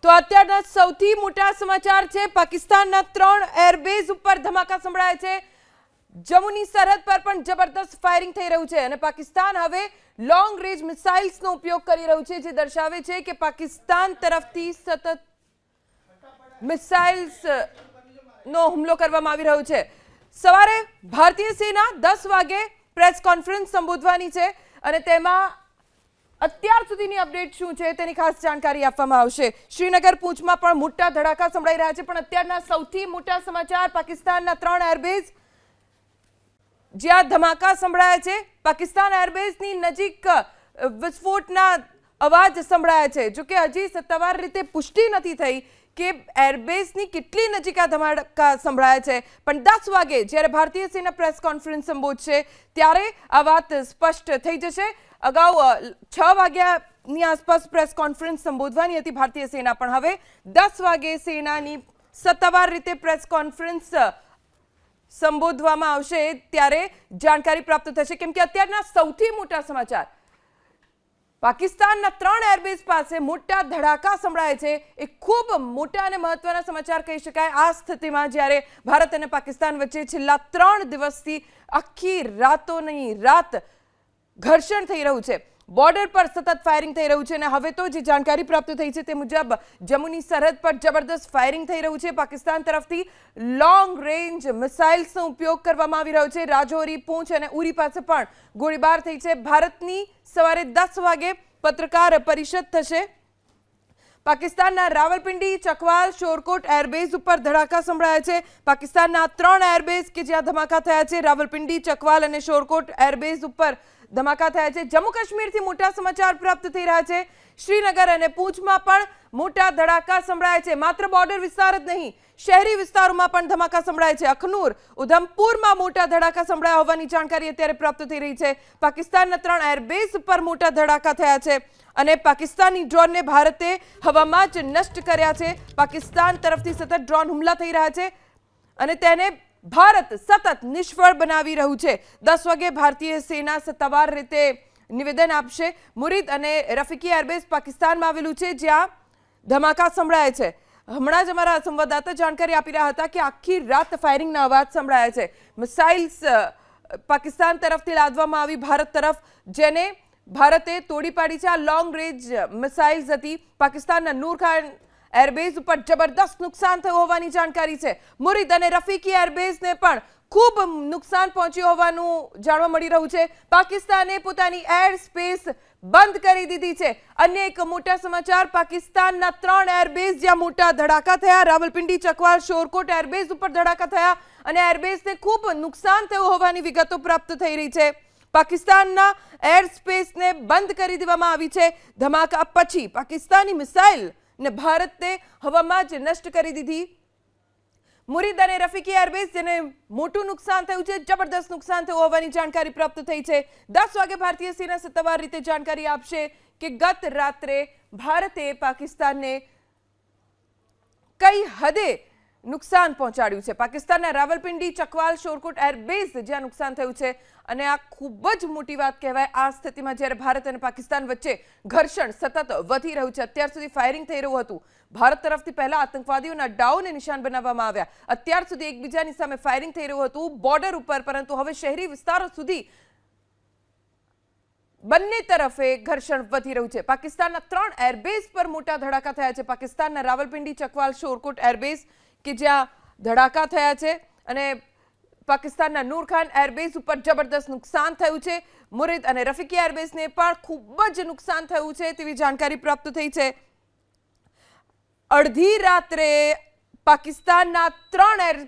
તો અત્યારના સૌથી મોટા સમાચાર છે પાકિસ્તાનના 3 એરબેઝ ઉપર ધમાકા સંભળાય છે। જમ્મુની સરહદ પર પણ જબરદસ્ત ફાયરિંગ થઈ રહ્યું છે અને પાકિસ્તાન હવે લોંગ રેન્જ મિસાઇલ્સનો ઉપયોગ કરી રહ્યું છે, જે દર્શાવે છે કે પાકિસ્તાન તરફથી સતત મિસાઇલ્સનો હુમલો કરવામાં આવી રહ્યો છે। સવારે ભારતીય સેના 10 વાગે પ્રેસ કોન્ફરન્સ સંબોધવાની છે અને તેમાં અત્યાર સુધીની અપડેટ શું છે તેની ખાસ જાણકારી આપવામાં આવશે। શ્રીનગર પૂંછમાં પણ મોટા ધડાકા સંભળાઈ રહ્યા છે, પણ અત્યારના સૌથી મોટા સમાચાર પાકિસ્તાનના 3 એરબેઝ જ્યાં ધમાકા સંભળાયા છે। પાકિસ્તાન એરબેઝની નજીક વિસ્ફોટના અવાજ સંભળાયા છે, જો કે હજી સત્તાવાર રીતે પુષ્ટિ નથી થઈ કે એરબેઝની કેટલી નજીક આ ધમાકા સંભળાયા છે, પણ 10 વાગે જ્યારે ભારતીય સેના પ્રેસ કોન્ફરન્સ સંબોધશે ત્યારે આ વાત સ્પષ્ટ થઈ જશે। અગાઉ 6 વાગ્યાની આસપાસ પ્રેસ કોન્ફરન્સ સંબોધવાની હતી ભારતીય સેના, પણ હવે 10 વાગે સેનાની સત્તાવાર રીતે પ્રેસ કોન્ફરન્સ સંબોધવામાં આવશે ત્યારે જાણકારી પ્રાપ્ત થશે, કેમ કે અત્યારના સૌથી મોટા સમાચાર પાકિસ્તાનના 3 એરબેઝ પાસે મોટા ધડાકા સંભળાય છે। એ ખૂબ મોટા અને મહત્વના સમાચાર કહી શકાય આ સ્થિતિમાં, જ્યારે ભારત અને પાકિસ્તાન વચ્ચે છેલ્લા 3 દિવસથી આખી રાતોની રાત ઘર્ષણ થઈ રહ્યું છે। બોર્ડર પર સતત ફાયરિંગ થઈ રહ્યું છે અને હવે તો જે જાણકારી પ્રાપ્ત થઈ છે તે મુજબ જમ્મુની સરહદ પર જબરદસ્ત ફાયરિંગ થઈ રહ્યું છે। પાકિસ્તાન તરફથી લોંગ રેન્જ મિસાઇલ્સનો ઉપયોગ કરવામાં આવી રહ્યો છે। રાજૌરી, પૂંછ અને ઉરી પાસે પણ ગોળીબાર થઈ છે। ભારતની સવારે 10 વાગે પત્રકાર પરિષદ થશે। પાકિસ્તાનના રાવલપિંડી, ચકવાલ, શોરકોટ એરબેઝ ઉપર ધડાકા સંભળાયા છે। પાકિસ્તાનના 3 એરબેઝ કે જ્યાં ધમાકા થયા છે, રાવલપિંડી, ચકવાલ અને શોરકોટ એરબેઝ ઉપર ધમાકા થયા છે। જમ્મુ કાશ્મીરથી મોટા સમાચાર પ્રાપ્ત થઈ રહ્યા છે। શ્રીનગર અને પૂંછમાં પણ મોટા ધડાકા સંભળાય છે। માત્ર બોર્ડર વિસ્તાર જ નહીં, શહેરી વિસ્તારોમાં પણ ધમાકા સંભળાય છે। અખનૂર, ઉધમપુરમાં મોટા ધડાકા સંભળાયા હોવાની જાણકારી અત્યારે પ્રાપ્ત થઈ રહી છે। પાકિસ્તાનના 3 એરબેઝ પર મોટા ધડાકા થયા છે અને પાકિસ્તાની ડ્રોનને ભારતે હવામાં જ નષ્ટ કર્યા છે। પાકિસ્તાન તરફથી સતત ડ્રોન હુમલા થઈ રહ્યા છે અને તેને ભારત સતત નિષ્ફળ બનાવી રહ્યું છે। 10 વાગે ભારતીય સેના સત્તાવાર રીતે નિવેદન આપશે। મુરીદ અને રફીકી એરબેઝ પાકિસ્તાનમાં આવેલું છે, જ્યાં ધમાકા સંભળાય છે। હમણાં જ અમારા સંવાદદાતા જાણકારી આપી રહ્યા હતા કે આખી રાત ફાયરિંગના અવાજ સંભળાયા છે। મિસાઇલ્સ પાકિસ્તાન તરફથી લાદવામાં આવી ભારત તરફ, જેને ભારતે તોડી પાડી છે। આ લોંગ રેન્જ મિસાઇલ્સ હતી। પાકિસ્તાનના નૂર ખાન એરબેઝ ઉપર જબરદસ્ત નુકસાન થયું હોવાની જાણકારી છે। મુરીદ અને રફીકી એરબેઝને પણ ખૂબ નુકસાન પહોંચ્યું હોવાનું જાણવા મળી રહ્યું છે। પાકિસ્તાને પોતાની એર સ્પેસ બંધ કરી દીધી છે। અન્ય એક મોટા સમાચાર, પાકિસ્તાનના 3 એરબેઝ જ્યાં મોટા ધડાકા થયા, રાવલપિંડી, ચકવાલ, શોરકોટ એરબેઝ ઉપર ધડાકા થયા અને એરબેઝને ખૂબ નુકસાન થયું હોવાની વિગતો પ્રાપ્ત થઈ રહી છે। પાકિસ્તાનના એર સ્પેસને બંધ કરી દેવામાં આવી છે। ધમાકા પછી પાકિસ્તાની મિસાઇલ ને ભારતે હવામાં જ નષ્ટ કરી દીધી। મુરીદ અને રફીકી એરબેઝ, જેને મોટું નુકસાન થયું છે, જબરદસ્ત નુકસાન થયું હોવાની જાણકારી પ્રાપ્ત થઈ છે। 10 વાગે ભારતીય સેના સત્તાવાર રીતે જાણકારી આપશે કે ગત રાત્રે ભારતે પાકિસ્તાનને કઈ હદે નુકસાન પહોંચાડ્યું છે। પાકિસ્તાનના રાવલપિંડી, ચકવાલ, શોરકોટ એરબેઝ જ્યાં નુકસાન થયું છે અને આ ખૂબ જ મોટી વાત કહેવાય આ સ્થિતિમાં, જ્યારે ભારત અને પાકિસ્તાન વચ્ચે ઘર્ષણ સતત વધી રહ્યું છે। અત્યાર સુધી ફાયરિંગ થઈ રહ્યું હતું। ભારત તરફથી પહેલા આતંકવાદીઓના ડાઉને નિશાન બનાવવામાં આવ્યા। અત્યાર સુધી એકબીજાની સામે ફાયરિંગ થઈ રહ્યું હતું બોર્ડર ઉપર, પરંતુ હવે શહેરી વિસ્તારો સુધી બંને તરફે ઘર્ષણ વધી રહ્યું છે। પાકિસ્તાનના 3 એરબેઝ પર મોટા ધડાકા થયા છે। પાકિસ્તાનના રાવલપિંડી, ચકવાલ, શોરકોટ એરબેઝ કે જ્યાં ધડાકા થયા છે અને પાકિસ્તાનના નૂર ખાન એરબેઝ ઉપર જબરદસ્ત નુકસાન થયું છે। મુરીદ અને રફીકી એરબેઝને પણ ખૂબ જ નુકસાન થયું છે તેવી જાણકારી પ્રાપ્ત થઈ છે। અડધી રાત્રે પાકિસ્તાનના 3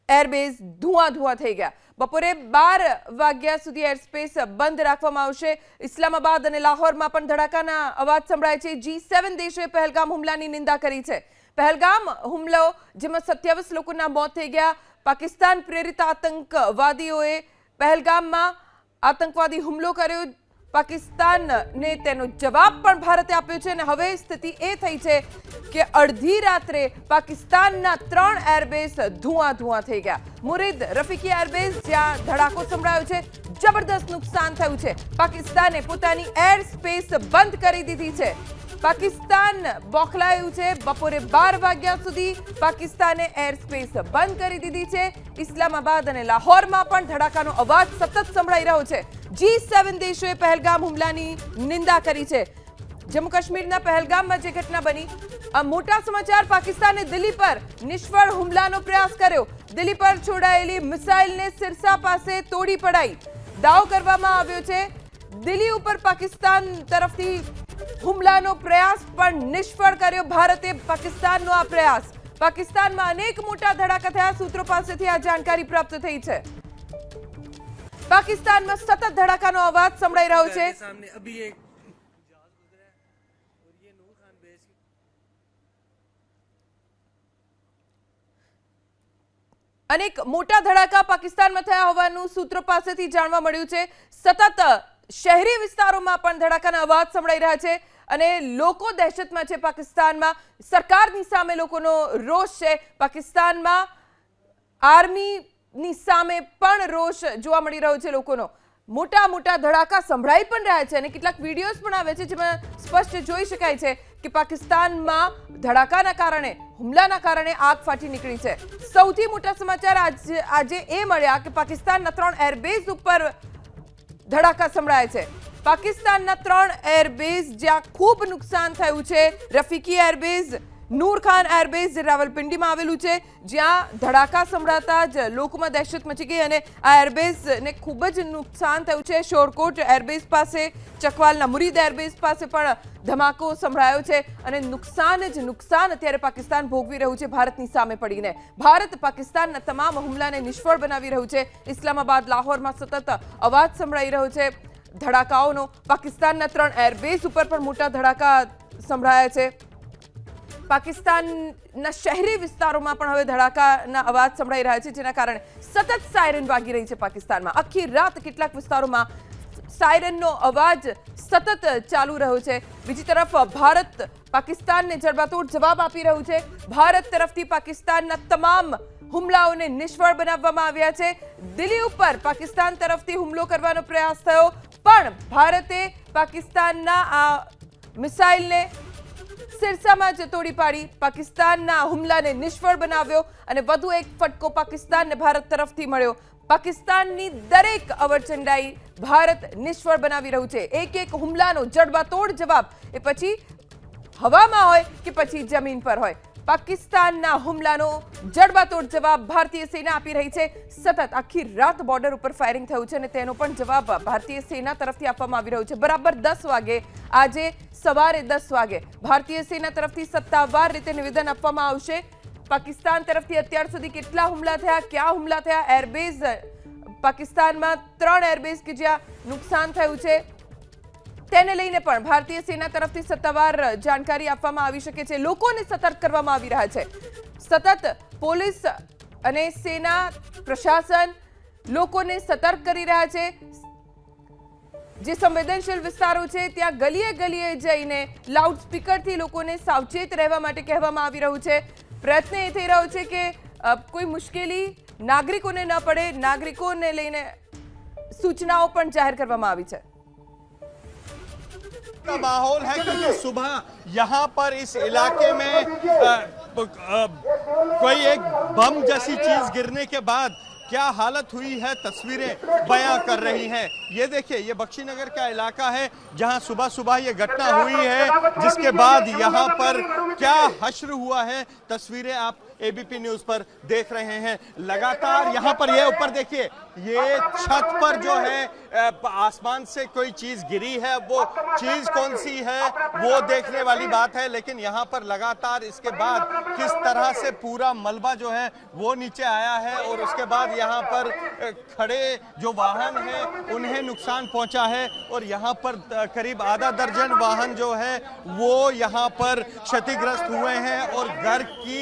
એરબેઝ ધુઆં થઈ ગયા। બપોરે 12 વાગ્યા સુધી એરસ્પેસ બંધ રાખવામાં આવશે। ઇસ્લામાબાદ અને લાહોરમાં પણ ધડાકાના અવાજ સંભળાય છે। G7 દેશોએ પહેલગામ હુમલાની નિંદા કરી છે। પહેલગામ હુમલો, જેમાં 27 લોકોના મોત થઈ ગયા। પાકિસ્તાન પ્રેરિત આતંકવાદીઓએ પહેલગામમાં આતંકવાદી હુમલો કર્યો। પાકિસ્તાનને તેનો જવાબ પણ ભારતે આપ્યો છે અને હવે સ્થિતિ એ થઈ છે કે અડધી રાત્રે પાકિસ્તાનના 3 એરબેઝ ધુઆં થઈ ગયા। મુરીદ, રફીકી એરબેઝ જ્યાં ધડાકો સંભળાયો છે, જબરદસ્ત નુકસાન થયું છે। પાકિસ્તાને પોતાની એર સ્પેસ બંધ કરી દીધી છે। પાકિસ્તાન બોખલાયું છે। બપોરે 12 વાગ્યા સુધી પાકિસ્તાને એર સ્પેસ બંધ કરી દીધી છે। ઇસ્લામાબાદ અને લાહોરમાં પણ ધડાકાનો અવાજ સતત સંભળાઈ રહ્યો છે। G7 દેશોએ પહેલગામ હુમલાની નિંદા કરી છે। જમ્મુ કાશ્મીરના પહેલગામમાં જે ઘટના બની, આ મોટા સમાચાર। પાકિસ્તાને દિલ્હી પર નિષ્ફળ હુમલાનો પ્રયાસ કર્યો। દિલ્હી પર છોડાયેલી મિસાઇલને સિરસા પાસે તોડી પડાઈ। દાવ કરવામાં આવ્યો છે દિલ્હી ઉપર પાકિસ્તાન તરફથી હુમલાનો પ્રયાસ પણ નિષ્ફળ કર્યો ભારતે। પાકિસ્તાનનો આ પ્રયાસ, પાકિસ્તાનમાં અનેક મોટા ધડાકા થયા। સૂત્રો પાસેથી આ જાણકારી પ્રાપ્ત થઈ છે। પાકિસ્તાનમાં સતત ધડાકાનો અવાજ સંભળાઈ રહ્યો છે। અનેક મોટા ધડાકા પાકિસ્તાનમાં થયા હોવાનું સૂત્રો પાસેથી જાણવા મળ્યું છે। સતત શહેરી વિસ્તારોમાં પણ ધડાકાના અવાજ સંભળાઈ રહ્યા છે અને લોકો દહેશતમાં છે। પાકિસ્તાનમાં સરકારની સામે લોકોનો રોષ છે। પાકિસ્તાનમાં આર્મીની સામે પણ રોષ જોવા મળી રહ્યો છે લોકોનો। મોટા મોટા ધડાકા સંભળાઈ પણ રહ્યા છે અને કેટલાક વિડીયોઝ પણ આવે છે જેમાં સ્પષ્ટ જોઈ શકાય છે કે પાકિસ્તાનમાં ધડાકાના કારણે, હુમલાના કારણે આગ ફાટી નીકળી છે। સૌથી મોટા સમાચાર આજે એ મળ્યા કે પાકિસ્તાનના 3 એરબેઝ ઉપર ધડાકા સંભળાય છે। પાકિસ્તાનના 3 એરબેઝ જ્યાં ખૂબ નુકસાન થયું છે। રફીકી એરબેઝ, નૂર ખાન એરબેઝ જે રાવલપિંડીમાં આવેલું છે, જ્યાં ધડાકા સંભળાતા જ લોકોમાં દહેશત મચી ગઈ અને આ એરબેઝને ખૂબ જ નુકસાન થયું છે। શોરકોટ એરબેઝ પાસે, ચકવાલના મુરીદ એરબેઝ પાસે પણ ધમાકો સંભળાયો છે અને નુકસાન જ નુકસાન અત્યારે પાકિસ્તાન ભોગવી રહ્યું છે ભારતની સામે પડીને। ભારત પાકિસ્તાનના તમામ હુમલાને નિષ્ફળ બનાવી રહ્યું છે। ઇસ્લામાબાદ, લાહોરમાં સતત અવાજ સંભળાઈ રહ્યો છે ધડાકાઓનો। પાકિસ્તાનના 3 એરબેઝ ઉપર પણ મોટા ધડાકા સંભળાયા છે। પાકિસ્તાનના શહેરી વિસ્તારોમાં પણ હવે ધડાકાના અવાજ સંભળાઈ રહ્યા છે, જેના કારણે સતત સાયરન વાગી રહી છે પાકિસ્તાનમાં। આખી રાત કેટલાક વિસ્તારોમાં સાયરનનો અવાજ સતત ચાલુ રહ્યો છે। બીજી તરફ ભારત પાકિસ્તાનને જડબાતોડ જવાબ આપી રહ્યું છે। ભારત તરફથી પાકિસ્તાનના તમામ હુમલાઓને નિષ્ફળ બનાવવામાં આવ્યા છે। દિલ્હી ઉપર પાકિસ્તાન તરફથી હુમલો કરવાનો પ્રયાસ થયો, પણ ભારતે પાકિસ્તાનના આ મિસાઇલને સિરસામાં જ તોડી પાડી, પાકિસ્તાનના હુમલાને નિષ્ફળ બનાવ્યો અને વધુ એક ફટકો પાકિસ્તાનને ભારત તરફથી મળ્યો। પાકિસ્તાનની દરેક અવરચંડાઈ ભારત નિષ્ફળ બનાવી રહ્યું છે। એક એક હુમલાનો જડબાતોડ જવાબ, એ પછી હવામાં હોય કે પછી જમીન પર હોય, પાકિસ્તાનના હુમલાનો જડબાતોડ જવાબ ભારતીય સેના આપી રહી છે। સતત આખી રાત બોર્ડર ઉપર ફાયરિંગ થયું છે અને તેનો પણ જવાબ ભારતીય સેના તરફથી આપવામાં આવી રહ્યો છે। બરાબર 10 વાગે, આજે સવારે 10 વાગે ભારતીય સેના તરફથી સત્તાવાર રીતે નિવેદન આપવામાં આવશે। પાકિસ્તાન તરફથી અત્યાર સુધી કેટલા હુમલા થયા, ક્યાં હુમલા થયા, એરબેઝ પાકિસ્તાનમાં 3 એરબેઝ કે જ્યાં નુકસાન થયું છે તેને લઈને પણ ભારતીય સેના તરફથી સત્તાવાર જાણકારી આપવામાં આવી શકે છે। લોકોને સતર્ક કરવામાં આવી રહ્યા છે। સતત પોલીસ અને સેના, પ્રશાસન લોકોને સતર્ક કરી રહ્યા છે। જે સંવેદનશીલ વિસ્તારો છે ત્યાં ગલીએ ગલીએ જઈને લાઉડસ્પીકરથી લોકોને સાવચેત રહેવા માટે કહેવામાં આવી રહ્યું છે। પ્રયત્ન એ થઈ રહ્યો છે કે કોઈ મુશ્કેલી નાગરિકોને ન પડે, નાગરિકોને લઈને સૂચનાઓ પણ જાહેર કરવામાં આવી છે। का माहौल है क्योंकि सुबह यहाँ पर इस इलाके में कोई एक बम जैसी चीज गिरने के बाद क्या हालत हुई है, तस्वीरें बयां कर रही हैं। ये देखिए, ये बख्शीनगर का इलाका है जहां सुबह सुबह ये घटना हुई है, जिसके बाद यहाँ पर क्या हश्र हुआ है, तस्वीरें आप एबीपी न्यूज पर देख रहे हैं। लगातार यहाँ पर ये ऊपर देखिए, ये छत पर जो है आसमान से कोई चीज गिरी है, वो चीज कौन सी है वो देखने वाली बात है। लेकिन यहाँ पर लगातार इसके बाद किस तरह से पूरा मलबा जो है वो नीचे आया है और उसके बाद यहाँ पर खड़े जो वाहन हैं उन्हें नुकसान पहुंचा है और यहाँ पर करीब आधा दर्जन वाहन जो है वो यहाँ पर क्षतिग्रस्त हुए हैं और घर की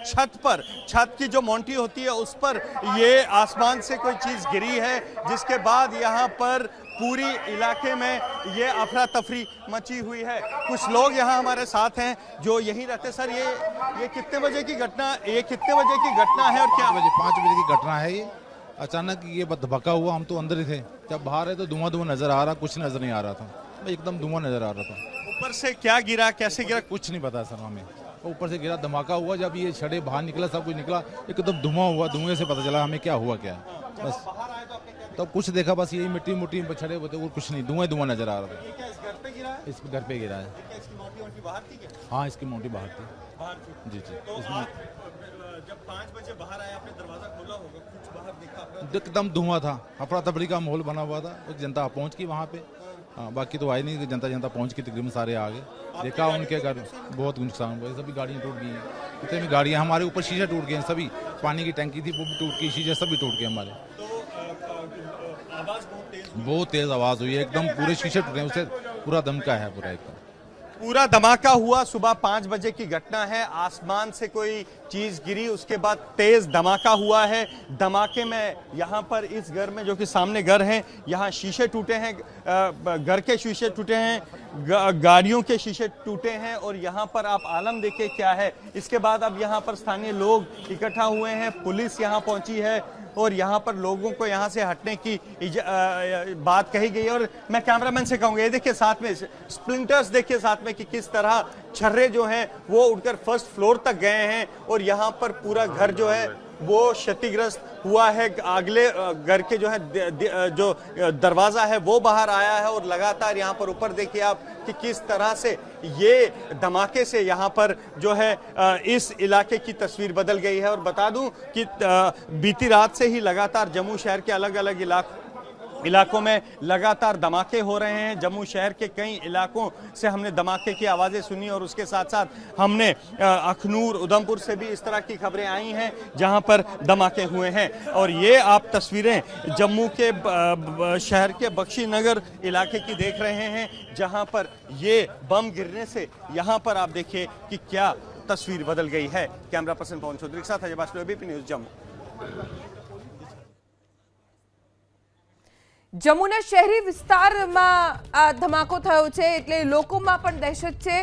छत पर, छत की जो मोंटी होती है उस पर ये आसमान से कोई चीज गिरी है, जिसके बाद यहाँ पर पूरी इलाके में ये अफरा तफरी मची हुई है। कुछ लोग यहाँ हमारे साथ हैं जो यहीं रहते। सर, ये कितने बजे की घटना, ये कितने बजे की घटना है और क्या? 5 बजे की घटना है। ये अचानक ये धमाका हुआ, हम तो अंदर ही थे। जब बाहर है तो धुआं धुआं नजर आ रहा, कुछ नजर नहीं आ रहा था, एकदम धुआं नजर आ रहा था। ऊपर से क्या गिरा, कैसे गिरा? कुछ नहीं पता सर हमें। ऊपर से गिरा, धमाका हुआ, जब ये छड़े बाहर निकला, सब कुछ निकला, एकदम धुआं हुआ, धुएं से पता चला हमें क्या हुआ क्या है। बस तो कुछ देखा, बस यही मिट्टी मुट्टी छड़े होते, और कुछ नहीं, धुआं धुआं नजर आ रहा था। क्या इस घर पे गिरा है? इस घर पे गिरा है। क्या इसकी मोटी मोटी बाहर थी क्या? हाँ, इसकी मोटी बाहर थी। बाहर थी। जी जी। तो इसमें आप जब 5 बजे बाहर आए, आपने दरवाजा खोला होगा, कुछ बाहर देखा आपने? एकदम धुआं था, अफरा तफरी का माहौल बना हुआ था। और जनता पहुंच गई वहाँ पे। हाँ, बाकी तो आई नहीं, जनता पहुंच गई, तकरीबन सारे आ गए। देखा उनके घर बहुत नुकसान हुआ, सभी गाड़ियाँ टूट गई, कितने भी गाड़ियाँ, हमारे ऊपर शीशे टूट गए, सभी पानी की टंकी थी वो भी टूट गई, शीशे सभी टूट गए हमारे। आवाज बहुत तेज आवाज हुई, एकदम पूरे शीशे टूटे, उससे पूरा दमका है पूरा एकदम। पूरा धमाका हुआ। सुबह 5 बजे की घटना है। आसमान से कोई चीज गिरी, उसके बाद तेज धमाका हुआ है। धमाके में यहाँ पर इस घर में, जो कि सामने घर है, यहाँ शीशे टूटे हैं, घर के शीशे टूटे हैं, गाड़ियों के शीशे टूटे हैं। और यहाँ पर आप आलम देखिए क्या है। इसके बाद अब यहाँ पर स्थानीय लोग इकट्ठा हुए हैं, पुलिस यहाँ पहुंची है और यहाँ पर लोगों को यहाँ से हटने की बात कही गई है। और मैं कैमरामैन से कहूँगा, ये देखिए साथ में स्प्लिंटर्स देखिए साथ में कि किस तरह छर्रे जो हैं वो उड़कर फर्स्ट फ्लोर तक गए हैं। और यहाँ पर पूरा घर जो है वो क्षतिग्रस्त हुआ है। अगले घर के जो है जो दरवाजा है वो बाहर आया है। और लगातार यहाँ पर ऊपर देखिए आप कि किस तरह से ये धमाके से यहाँ पर जो है इस इलाके की तस्वीर बदल गई है। और बता दूं कि बीती रात से ही लगातार जम्मू शहर के अलग अलग इलाकों में लगातार धमाके हो रहे हैं। जम्मू शहर के कई इलाकों से हमने धमाके की आवाज़ें सुनी और उसके साथ साथ हमने अखनूर, उधमपुर से भी इस तरह की खबरें आई हैं जहां पर धमाके हुए हैं। और ये आप तस्वीरें जम्मू के शहर के बख्शी नगर इलाके की देख रहे हैं, जहां पर ये बम गिरने से यहाँ पर आप देखिए कि क्या तस्वीर बदल गई है। कैमरा पर्सन पवन चौधरी के साथ अजय बास्लो, एबीपी न्यूज़ जम्मू। જમ્મુના શહેરી વિસ્તારમાં આ ધમાકો થયો છે એટલે લોકોમાં પણ દહેશત છે।